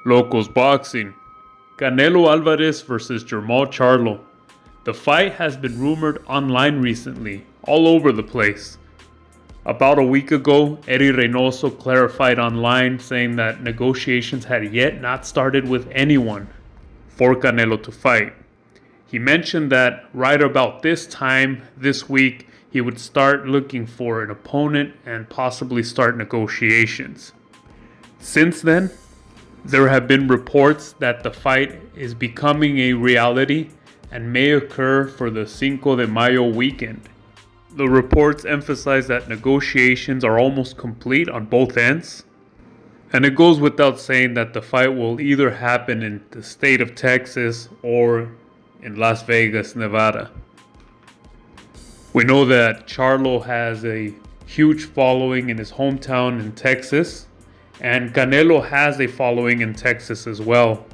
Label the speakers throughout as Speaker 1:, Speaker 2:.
Speaker 1: Lokoz Boxing. Canelo Alvarez versus Jermall Charlo. The fight has been rumored online recently, all over the place. About a week ago, Eddie Reynoso clarified online saying that negotiations had yet not started with anyone for Canelo to fight. He mentioned that right about this time this week, he would start looking for an opponent and possibly start negotiations. Since then, there have been reports that the fight is becoming a reality and may occur for the Cinco de Mayo weekend. The reports emphasize that negotiations are almost complete on both ends, and it goes without saying that the fight will either happen in the state of Texas or in Las Vegas, Nevada. We know that Charlo has a huge following in his hometown in Texas, and Canelo has a following in Texas as well.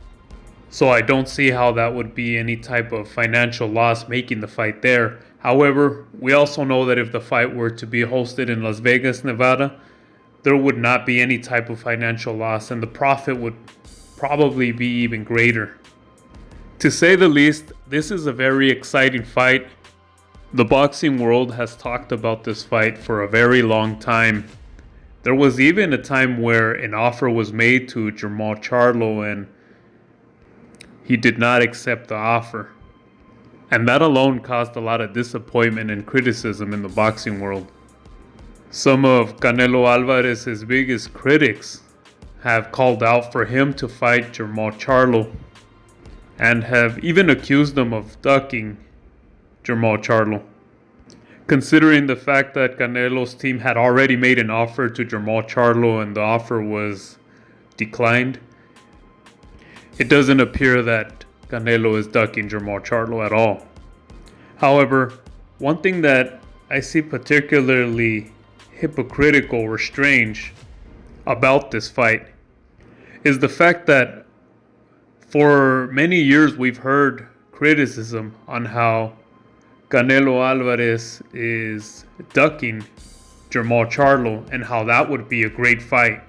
Speaker 1: So I don't see how that would be any type of financial loss making the fight there. However, we also know that if the fight were to be hosted in Las Vegas, Nevada, there would not be any type of financial loss and the profit would probably be even greater. To say the least, this is a very exciting fight. The boxing world has talked about this fight for a very long time. There was even a time where an offer was made to Jermall Charlo and he did not accept the offer. And that alone caused a lot of disappointment and criticism in the boxing world. Some of Canelo Alvarez's biggest critics have called out for him to fight Jermall Charlo and have even accused him of ducking Jermall Charlo. Considering the fact that Canelo's team had already made an offer to Jermall Charlo and the offer was declined, it doesn't appear that Canelo is ducking Jermall Charlo at all. However, one thing that I see particularly hypocritical or strange about this fight is the fact that for many years we've heard criticism on how Canelo Alvarez is ducking Jermall Charlo and how that would be a great fight.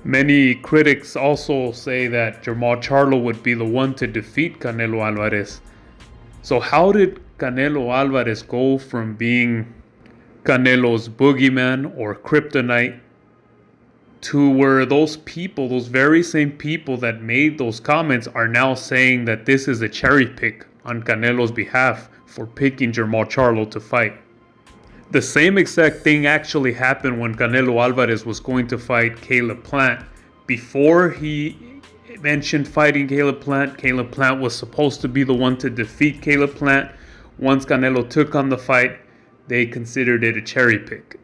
Speaker 1: Many critics also say that Jermall Charlo would be the one to defeat Canelo Alvarez. So how did Canelo Alvarez go from being Canelo's boogeyman or kryptonite to where those people, those very same people that made those comments are now saying that this is a cherry pick on Canelo's behalf for picking Jermall Charlo to fight? The same exact thing actually happened when Canelo Alvarez was going to fight Caleb Plant. Before he mentioned fighting Caleb Plant was supposed to be the one to defeat Caleb Plant. Once Canelo took on the fight, they considered it a cherry pick.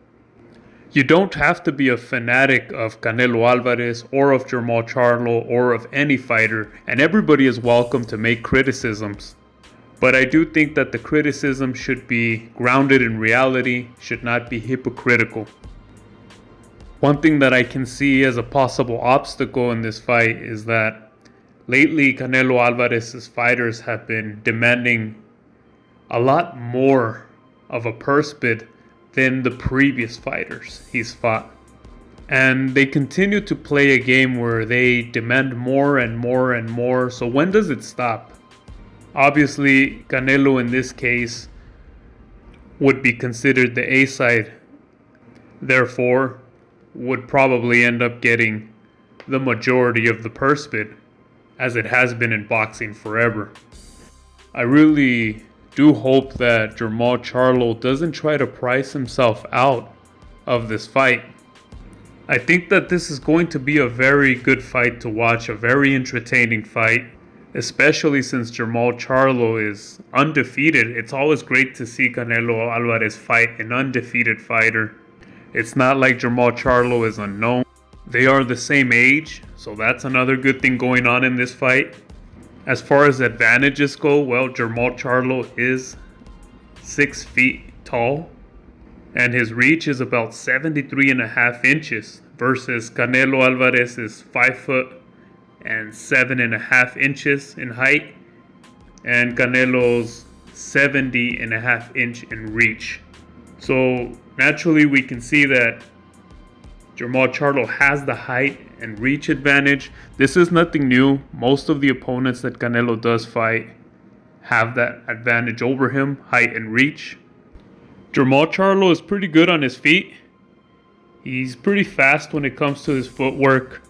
Speaker 1: You don't have to be a fanatic of Canelo Alvarez or of Jermall Charlo or of any fighter, and everybody is welcome to make criticisms. But I do think that the criticism should be grounded in reality, should not be hypocritical. One thing that I can see as a possible obstacle in this fight is that lately Canelo Alvarez's fighters have been demanding a lot more of a purse bid than the previous fighters he's fought. And they continue to play a game where they demand more and more and more. So when does it stop? Obviously, Canelo in this case would be considered the A side, therefore would probably end up getting the majority of the purse bid, as it has been in boxing forever. I really do hope that Jermall Charlo doesn't try to price himself out of this fight. I think that this is going to be a very good fight to watch, a very entertaining fight. Especially since Jermall Charlo is undefeated. It's always great to see Canelo Alvarez fight an undefeated fighter. It's not like Jermall Charlo is unknown. They are the same age, so that's another good thing going on in this fight. As far as advantages go, well, Jermall Charlo is 6 feet tall, and his reach is about 73.5 inches versus Canelo Alvarez is 5 foot and 7.5 inches in height, and Canelo's 70.5 inch in reach. So naturally we can see that Jermall Charlo has the height and reach advantage. This is nothing new. Most of the opponents that Canelo does fight have that advantage over him, height and reach. Jermall Charlo is pretty good on his feet. He's pretty fast when it comes to his footwork.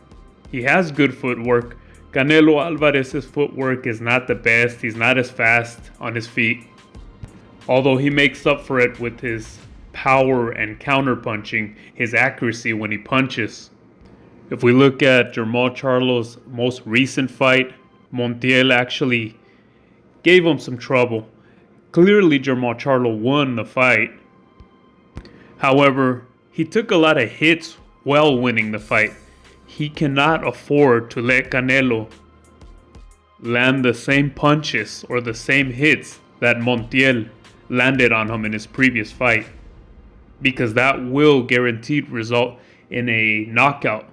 Speaker 1: He has good footwork. Canelo Alvarez's footwork is not the best. He's not as fast on his feet, although he makes up for it with his power and counterpunching, his accuracy when he punches. If we look at Jermall Charlo's most recent fight, Montiel actually gave him some trouble. Clearly, Jermall Charlo won the fight. However, he took a lot of hits while winning the fight. He cannot afford to let Canelo land the same punches or the same hits that Montiel landed on him in his previous fight, because that will guaranteed result in a knockout.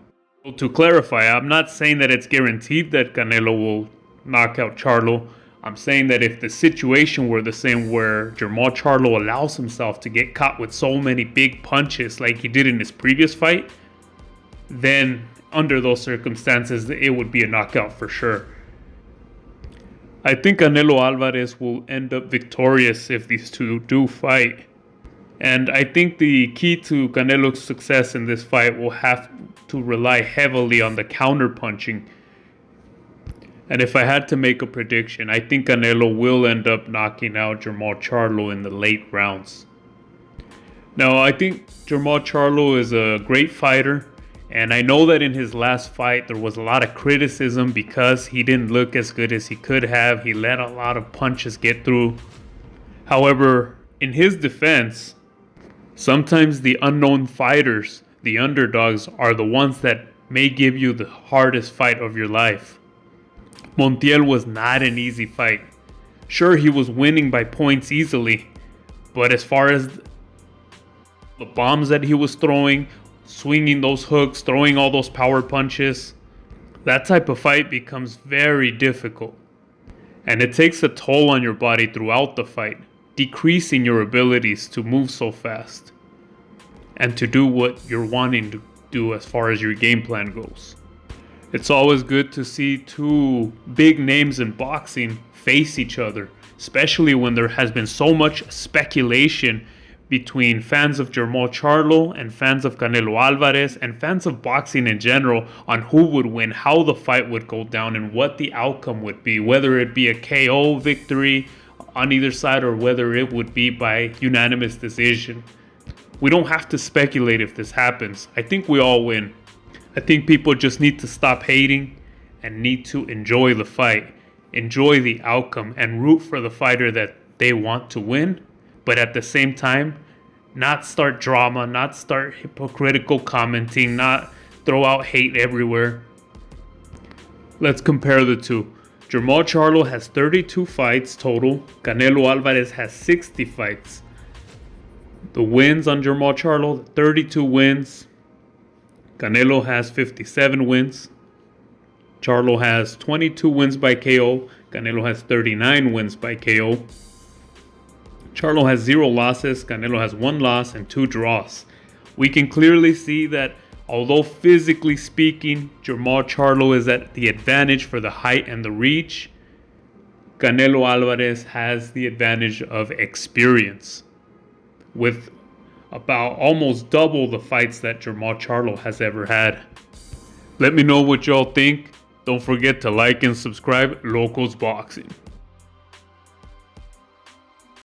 Speaker 1: So to clarify, I'm not saying that it's guaranteed that Canelo will knock out Charlo. I'm saying that if the situation were the same where Jermall Charlo allows himself to get caught with so many big punches like he did in his previous fight, then under those circumstances, it would be a knockout for sure. I think Canelo Alvarez will end up victorious if these two do fight. And I think the key to Canelo's success in this fight will have to rely heavily on the counterpunching. And if I had to make a prediction, I think Canelo will end up knocking out Jermall Charlo in the late rounds. Now, I think Jermall Charlo is a great fighter, and I know that in his last fight there was a lot of criticism because he didn't look as good as he could have. He let a lot of punches get through. However, in his defense, sometimes the unknown fighters, the underdogs, are the ones that may give you the hardest fight of your life. Montiel was not an easy fight. Sure, he was winning by points easily, but as far as the bombs that he was throwing, swinging those hooks, throwing all those power punches, that type of fight becomes very difficult. And it takes a toll on your body throughout the fight, decreasing your abilities to move so fast and to do what you're wanting to do as far as your game plan goes. It's always good to see two big names in boxing face each other, especially when there has been so much speculation between fans of Jermall Charlo and fans of Canelo Alvarez and fans of boxing in general on who would win, how the fight would go down, and what the outcome would be, whether it be a KO victory on either side or whether it would be by unanimous decision. We don't have to speculate if this happens. I think we all win. I think people just need to stop hating and need to enjoy the fight, enjoy the outcome, and root for the fighter that they want to win. But at the same time, not start drama, not start hypocritical commenting, not throw out hate everywhere. Let's compare the two. Jermall Charlo has 32 fights total. Canelo Alvarez has 60 fights. The wins on Jermall Charlo, 32 wins. Canelo has 57 wins. Charlo has 22 wins by KO. Canelo has 39 wins by KO. Charlo has 0 losses. Canelo has 1 loss and 2 draws. We can clearly see that although physically speaking, Jermall Charlo is at the advantage for the height and the reach, Canelo Alvarez has the advantage of experience, with about almost double the fights that Jermall Charlo has ever had. Let me know what y'all think. Don't forget to like and subscribe. Lokoz Boxing.